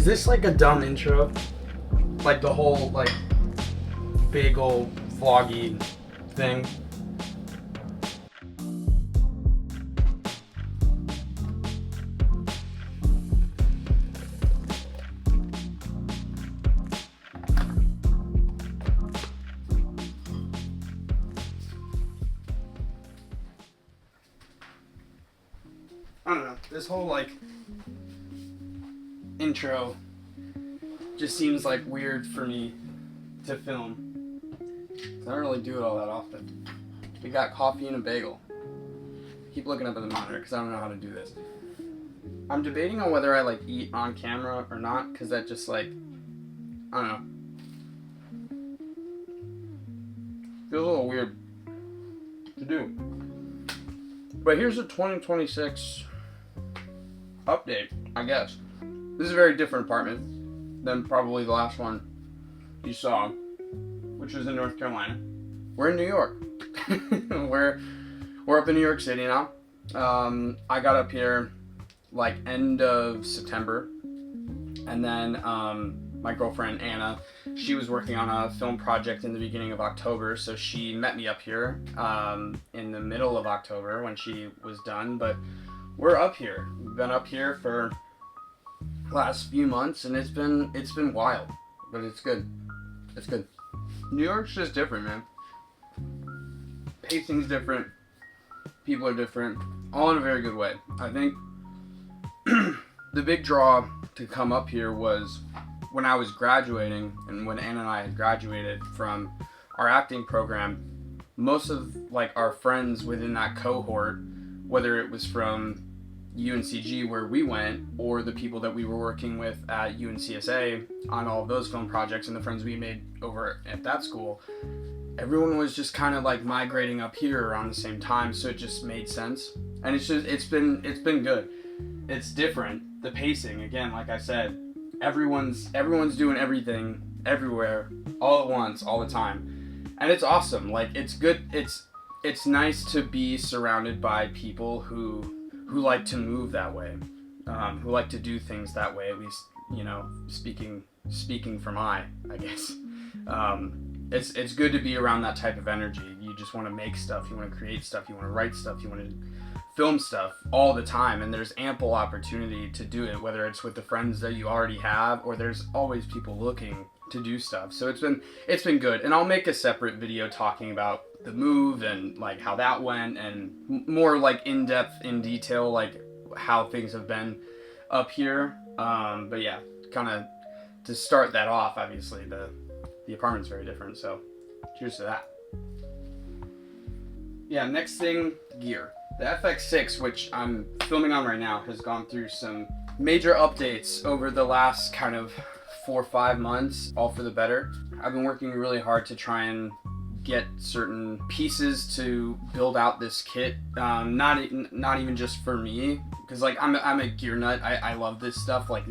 Is this like a dumb intro? Like the whole like big old vloggy thing? I don't know. This whole like intro just seems like weird for me to film. I don't really do it all that often. We got coffee and a bagel. Keep looking up at the monitor because I don't know how to do this. I'm debating on whether I like eat on camera or not because that just like, I don't know. Feels a little weird to do. But here's a 2026 update, I guess. This is a very different apartment than probably the last one you saw, which was in North Carolina. We're in New York. we're up in New York City now. I got up here like end of September, and then my girlfriend Anna, she was working on a film project in the beginning of October, so she met me up here in the middle of October when she was done. But we're up here. We've been up here for the last few months, and it's been wild, but it's good. It's good. New York's just different, man. Pacing's different. People are different. All in a very good way. I think the big draw to come up here was when I was graduating, and when Anna and I had graduated from our acting program. Most of like our friends within that cohort, whether it was from UNCG where we went, or the people that we were working with at UNCSA on all of those film projects, and the friends we made over at that school, everyone was just kind of like migrating up here around the same time, so it just made sense. And it's been good. It's different. The pacing, again, like I said, everyone's doing everything everywhere all at once all the time, and it's awesome. Like, it's good. It's nice to be surrounded by people who like to move that way, who like to do things that way, at least, you know, speaking from I guess. It's good to be around that type of energy. You just want to make stuff, you want to create stuff, you want to write stuff, you want to film stuff all the time, and there's ample opportunity to do it, whether it's with the friends that you already have, or there's always people looking to do stuff. So it's been good, and I'll make a separate video talking about the move and like how that went, and more like in depth, in detail, like how things have been up here. But yeah, kind of to start that off, obviously the apartment's very different, so cheers to that. Yeah, next thing, gear. The FX6, which I'm filming on right now, has gone through some major updates over the last kind of 4 or 5 months, all for the better. I've been working really hard to try and get certain pieces to build out this kit, not even just for me, because like I'm a gear nut. I love this stuff. Like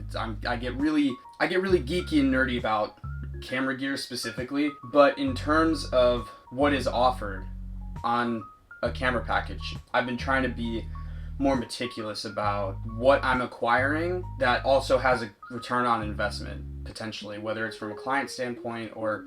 I get really geeky and nerdy about camera gear specifically, but in terms of what is offered on a camera package, I've been trying to be more meticulous about what I'm acquiring that also has a return on investment, potentially, whether it's from a client standpoint or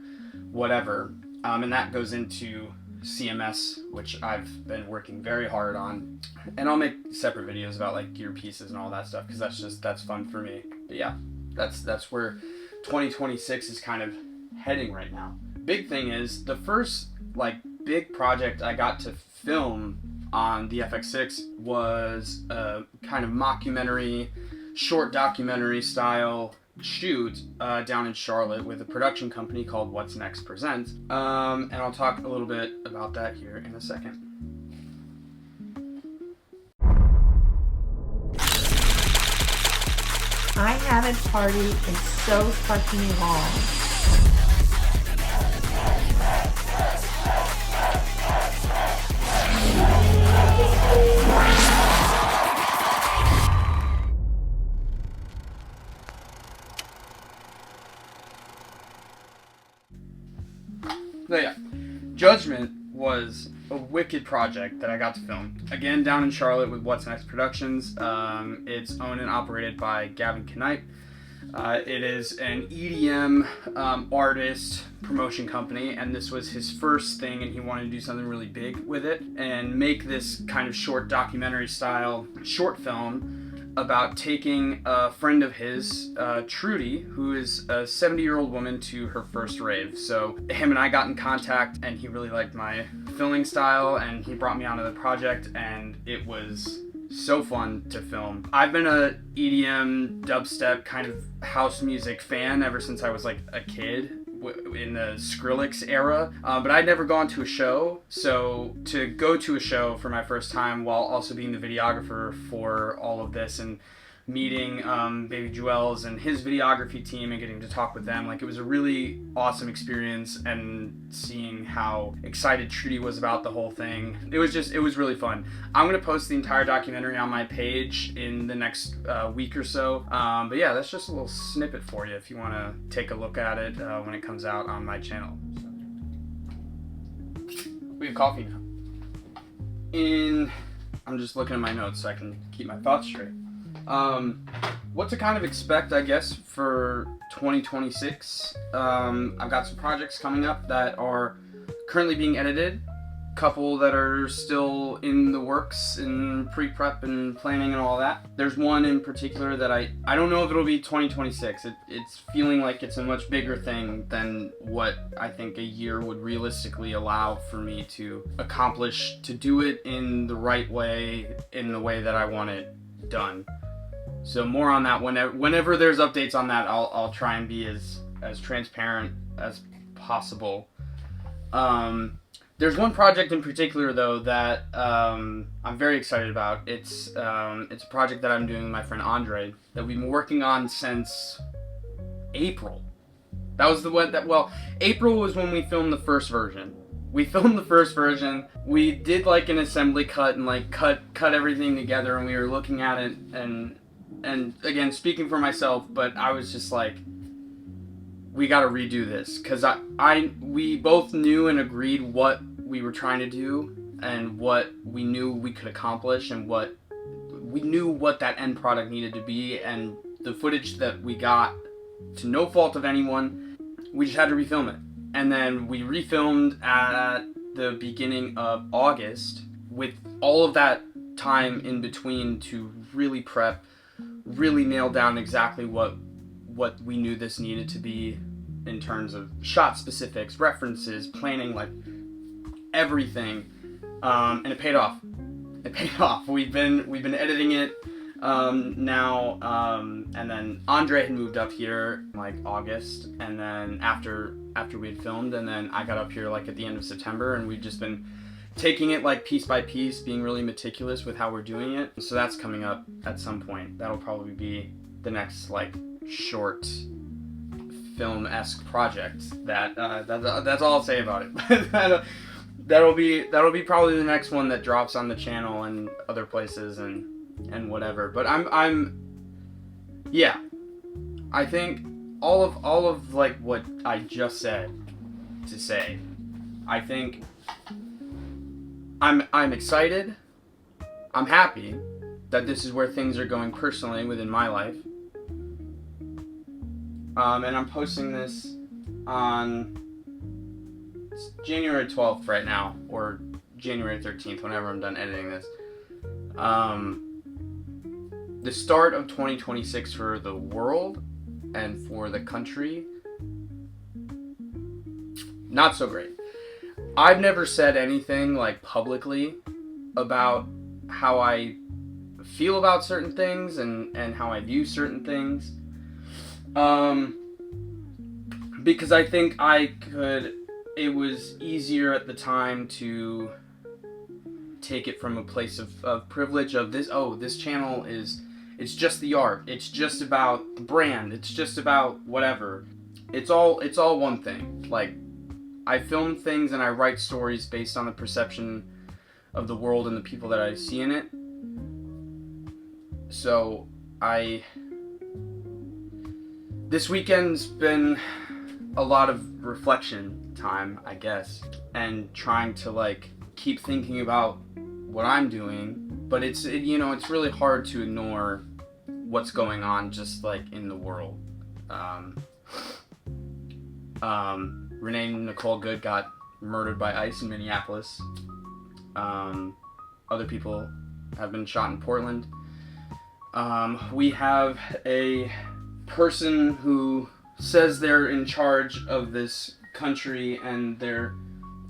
whatever. And that goes into CMS, which I've been working very hard on. And I'll make separate videos about like gear pieces and all that stuff, because that's fun for me. But yeah, that's where 2026 is kind of heading right now. Big thing is, the first like big project I got to film on the FX6 was a kind of mockumentary, short documentary style shoot down in Charlotte with a production company called What's Next Presents, and I'll talk a little bit about that here in a second. I haven't partied in so fucking long. So yeah, Judgment was a wicked project that I got to film. Again, down in Charlotte with What's Next Productions. It's owned and operated by Gavin Knipe. It is an EDM artist promotion company, and this was his first thing, and he wanted to do something really big with it and make this kind of short documentary style short film about taking a friend of his, Trudy, who is a 70-year-old woman, to her first rave. So him and I got in contact, and he really liked my filming style, and he brought me onto the project, and it was so fun to film. I've been a EDM, dubstep kind of house music fan ever since I was like a kid in the Skrillex era, but I'd never gone to a show, so to go to a show for my first time while also being the videographer for all of this and meeting Baby Jewels and his videography team and getting to talk with them, like, it was a really awesome experience, and seeing how excited Trudy was about the whole thing, it was really fun. I'm gonna post the entire documentary on my page in the next week or so, but yeah, that's just a little snippet for you if you want to take a look at it when it comes out on my channel. So. We have coffee now. I'm just looking at my notes so I can keep my thoughts straight. What to kind of expect, I guess, for 2026. I've got some projects coming up that are currently being edited, a couple that are still in the works in pre-prep and planning and all that. There's one in particular that I don't know if it'll be 2026. It's feeling like it's a much bigger thing than what I think a year would realistically allow for me to accomplish, to do it in the right way, in the way that I want it done. So more on that whenever there's updates on that. I'll try and be as transparent as possible. There's one project in particular though that I'm very excited about. It's a project that I'm doing with my friend Andre that we've been working on since April. That was the one that, well, April was when we filmed the first version. We filmed the first version. We did like an assembly cut and like cut everything together, and we were looking at it, and again, speaking for myself, but I was just like, we got to redo this, because we both knew and agreed what we were trying to do and what we knew we could accomplish, and what we knew what that end product needed to be, and the footage that we got, to no fault of anyone, we just had to refilm it. And then we refilmed at the beginning of August with all of that time in between to really prep, really nail down exactly what we knew this needed to be in terms of shot specifics, references, planning, like everything, and it paid off. It paid off. We've been editing it now, and then Andre had moved up here like August, and then after we had filmed, and then I got up here like at the end of September, and we've just been taking it like piece by piece, being really meticulous with how we're doing it. So that's coming up at some point. That'll probably be the next like short film-esque project. That's all I'll say about it. that'll be probably the next one that drops on the channel and other places and whatever. But yeah, I think all of like what I just said to say, I think I'm excited. I'm happy that this is where things are going personally within my life. And I'm posting this on January 12th right now, or January 13th, whenever I'm done editing this. The start of 2026 for the world and for the country, not so great. I've never said anything like publicly about how I feel about certain things and how I view certain things, because I think it was easier at the time to take it from a place of privilege of this channel it's just the art, it's just about the brand, it's just about whatever. It's all one thing. Like, I film things and I write stories based on the perception of the world and the people that I see in it. So this weekend's been a lot of reflection time, I guess, and trying to like keep thinking about what I'm doing, but it's really hard to ignore what's going on just like in the world. Renee Nicole Good got murdered by ICE in Minneapolis. Other people have been shot in Portland. We have a person who says they're in charge of this country and they're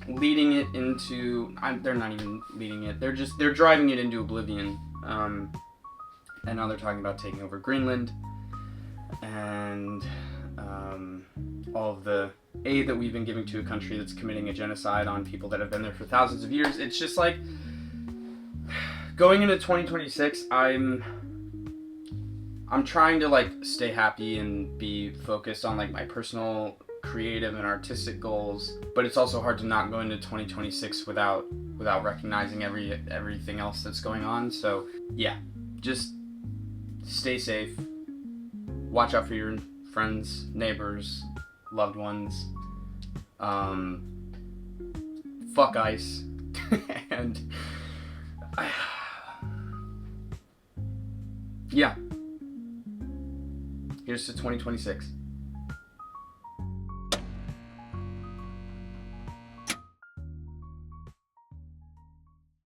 leading it into, they're not even leading it, they're driving it into oblivion. And now they're talking about taking over Greenland and all of the aid that we've been giving to a country that's committing a genocide on people that have been there for thousands of years. It's just like, going into 2026, I'm trying to like stay happy and be focused on like my personal creative and artistic goals, but it's also hard to not go into 2026 without recognizing everything else that's going on. So yeah, just stay safe, watch out for your friends, neighbors, loved ones, fuck ICE, and yeah, here's to 2026.